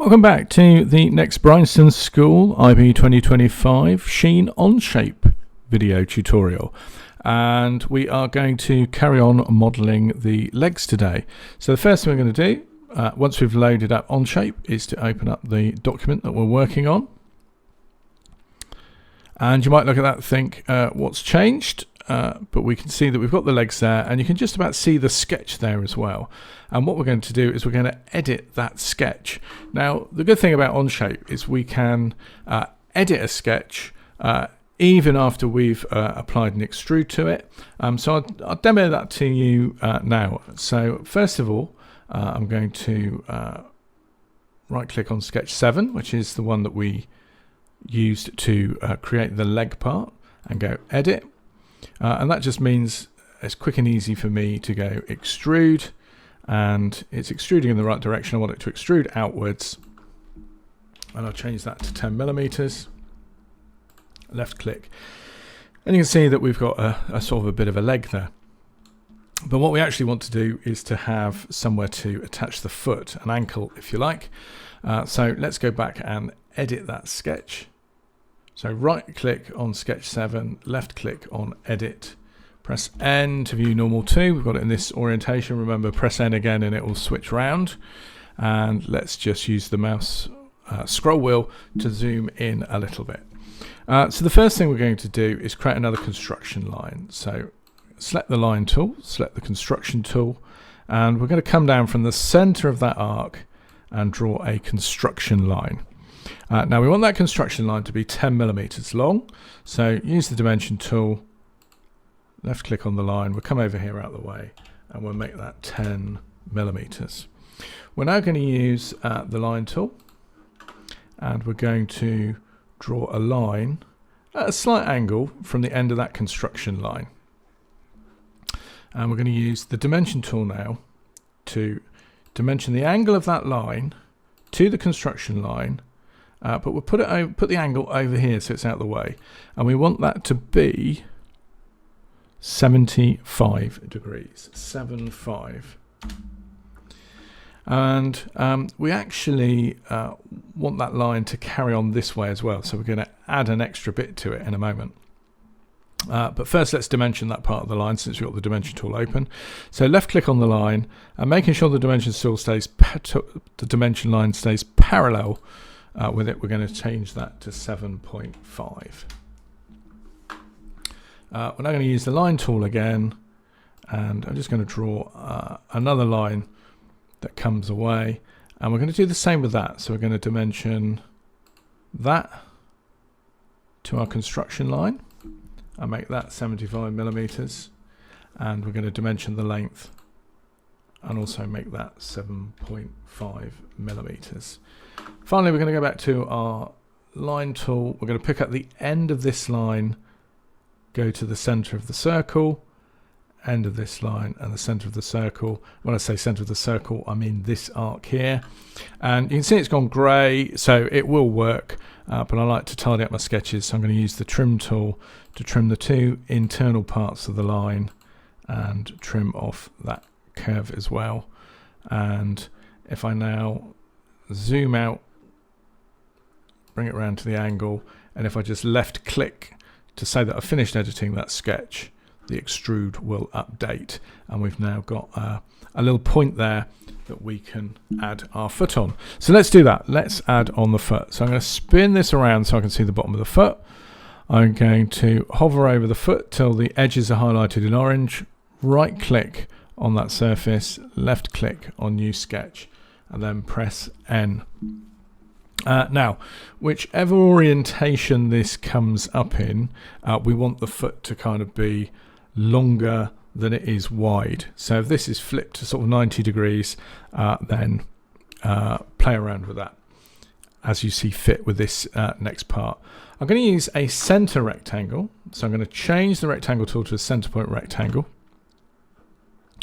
Welcome back to the next Bryanston School IB 2025 Sheen Onshape video tutorial, and we are going to carry on modelling the legs today. So the first thing we're going to do once we've loaded up Onshape is to open up the document that we're working on, and you might look at that and think what's changed, but we can see that we've got the legs there, and you can just about see the sketch there as well. And what we're going to do is we're going to edit that sketch. Now, the good thing about Onshape is we can edit a sketch even after we've applied an extrude to it. So I'll demo that to you now. So first of all, I'm going to right click on sketch 7, which is the one that we used to create the leg part, and go edit. And that just means it's quick and easy for me to go extrude, and it's extruding in the right direction. I want it to extrude outwards, and I'll change that to 10 millimeters. Left click, and you can see that we've got a sort of a bit of a leg there. But what we actually want to do is to have somewhere to attach the foot, an ankle if you like. So let's go back and edit that sketch. So right click on sketch 7, left click on edit, press N to view normal 2. We've got it in this orientation. Remember, press N again and it will switch round. And let's just use the mouse scroll wheel to zoom in a little bit. So the first thing we're going to do is create another construction line. So select the line tool, select the construction tool, and we're going to come down from the center of that arc and draw a construction line. Now we want that construction line to be 10 millimeters long. So use the dimension tool, left click on the line, we'll come over here out of the way, and we'll make that 10 millimeters. We're now going to use the line tool, and we're going to draw a line at a slight angle from the end of that construction line. And we're going to use the dimension tool now to dimension the angle of that line to the construction line, but we'll put the angle over here so it's out of the way, and we want that to be 75 degrees, 75. And we actually want that line to carry on this way as well, so we're going to add an extra bit to it in a moment. But first let's dimension that part of the line since we've got the dimension tool open. So left click on the line, and making sure the dimension tool stays the dimension line stays parallel with it, we're going to change that to 7.5. We're now going to use the line tool again, and I'm just going to draw another line that comes away, and we're going to do the same with that. So we're going to dimension that to our construction line and make that 75 millimeters, and we're going to dimension the length and also make that 7.5 millimeters. Finally, we're going to go back to our line tool. We're going to pick up the end of this line, go to the center of the circle, end of this line, and the center of the circle. When I say center of the circle, I mean this arc here. And you can see it's gone grey, so it will work, but I like to tidy up my sketches, so I'm going to use the trim tool to trim the two internal parts of the line and trim off that curve as well. And if I now zoom out, bring it around to the angle, and if I just left click to say that I've finished editing that sketch, the extrude will update, and we've now got a little point there that we can add our foot on. So let's do that. Let's add on the foot. So I'm going to spin this around so I can see the bottom of the foot. I'm going to hover over the foot till the edges are highlighted in orange, right click on that surface, left click on new sketch, and then press N. Now, whichever orientation this comes up in, we want the foot to kind of be longer than it is wide. So if this is flipped to sort of 90 degrees, then play around with that as you see fit with this next part. I'm going to use a center rectangle, so I'm going to change the rectangle tool to a center point rectangle,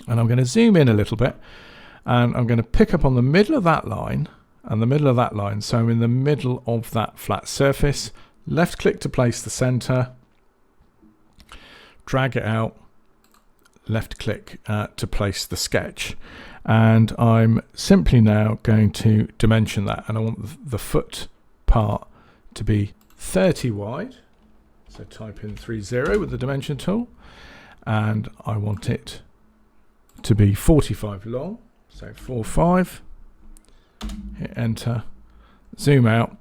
and I'm going to zoom in a little bit, and I'm going to pick up on the middle of that line and the middle of that line, so I'm in the middle of that flat surface. Left click to place the center, drag it out, left click to place the sketch. and I'm simply now going to dimension that, and I want the foot part to be 30 wide, so type in 30 with the dimension tool, and I want it to be 45 long, so 45, hit enter, zoom out,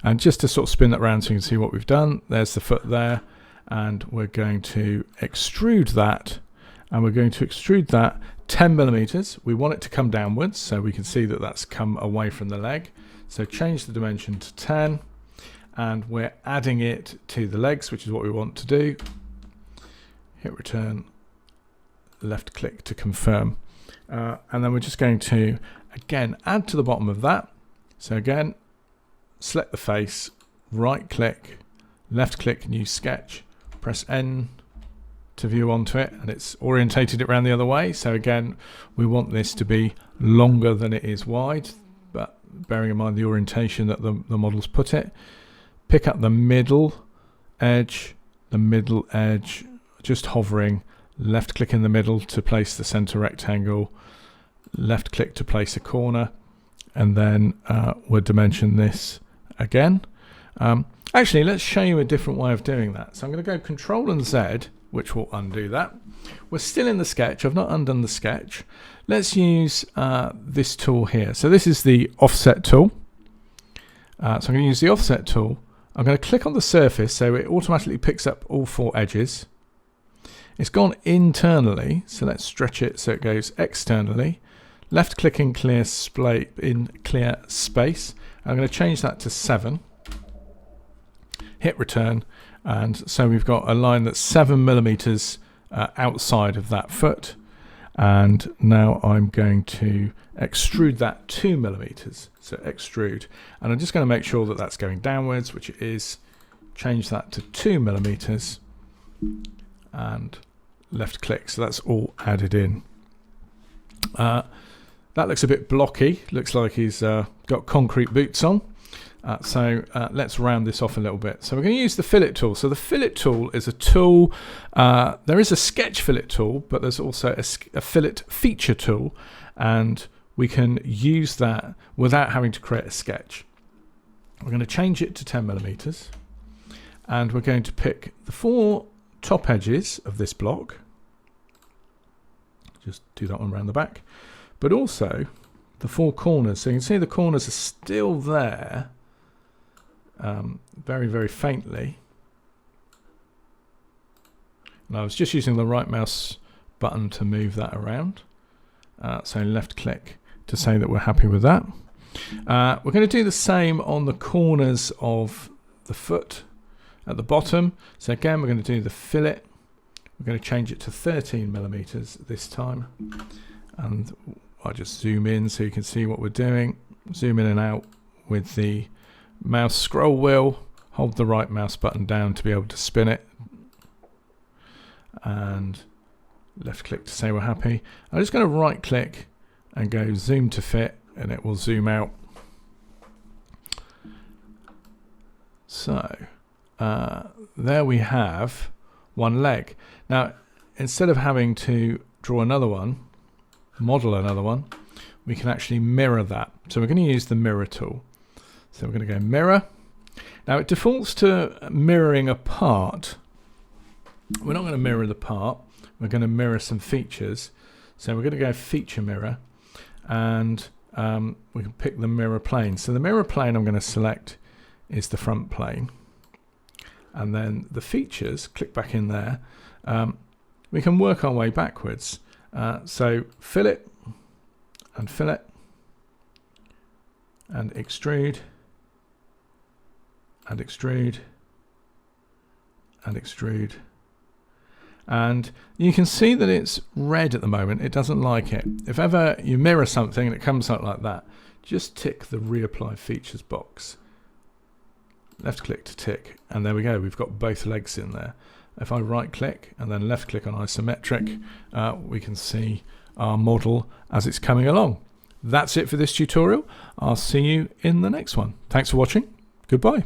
and just to sort of spin that around so you can see what we've done, there's the foot there, and we're going to extrude that, and we're going to extrude that 10 millimeters. We want it to come downwards so we can see that that's come away from the leg, so change the dimension to 10, and we're adding it to the legs, which is what we want to do. Hit return, left click to confirm, and then we're just going to again add to the bottom of that. So again, select the face, right click, left click, new sketch, press N to view onto it, and it's orientated it around the other way. So again, we want this to be longer than it is wide, but bearing in mind the orientation that the model's put it. Pick up the middle edge, just hovering, left click in the middle to place the center rectangle, left click to place a corner, and then we'll dimension this again. Actually, let's show you a different way of doing that. So I'm going to go Control and Z, which will undo that. We're still in the sketch. I've not undone the sketch. Let's use this tool here. So this is the offset tool. So I'm going to use the offset tool. I'm going to click on the surface so it automatically picks up all 4 edges. It's gone internally, so let's stretch it so it goes externally. Left click in clear space. I'm going to change that to 7. Hit return, and so we've got a line that's 7 millimeters outside of that foot. And now I'm going to extrude that 2 millimeters. So extrude, and I'm just going to make sure that that's going downwards, which it is. Change that to 2 millimeters, and left click. So that's all added in. That looks a bit blocky. Looks like he's got concrete boots on. So let's round this off a little bit. So we're going to use the fillet tool. So the fillet tool is a tool. There is a sketch fillet tool, but there's also a fillet feature tool, and we can use that without having to create a sketch. We're going to change it to 10 millimeters, and we're going to pick the 4 top edges of this block. Just do that one around the back, but also the 4 corners. So you can see the corners are still there, very, very faintly. And I was just using the right mouse button to move that around. So left click to say that we're happy with that. We're going to do the same on the corners of the foot at the bottom. So again, we're going to do the fillet. We're going to change it to 13 millimeters this time. And I'll just zoom in so you can see what we're doing. Zoom in and out with the mouse scroll wheel. Hold the right mouse button down to be able to spin it. And left click to say we're happy. I'm just going to right click and go zoom to fit, and it will zoom out. So there we have one leg. Now, instead of having to draw another one, model another one, we can actually mirror that. So we're going to use the mirror tool. So we're going to go mirror. Now it defaults to mirroring a part. We're not going to mirror the part. We're going to mirror some features. So we're going to go feature mirror, and we can pick the mirror plane. So the mirror plane I'm going to select is the front plane, and then the features, click back in there. We can work our way backwards. So fillet and fillet and extrude and extrude and extrude. And you can see that it's red at the moment. It doesn't like it. If ever you mirror something and it comes out like that, just tick the reapply features box. Left click to tick, and there we go. We've got both legs in there. If I right click and then left click on isometric, we can see our model as it's coming along. That's it for this tutorial. I'll see you in the next one. Thanks for watching. Goodbye.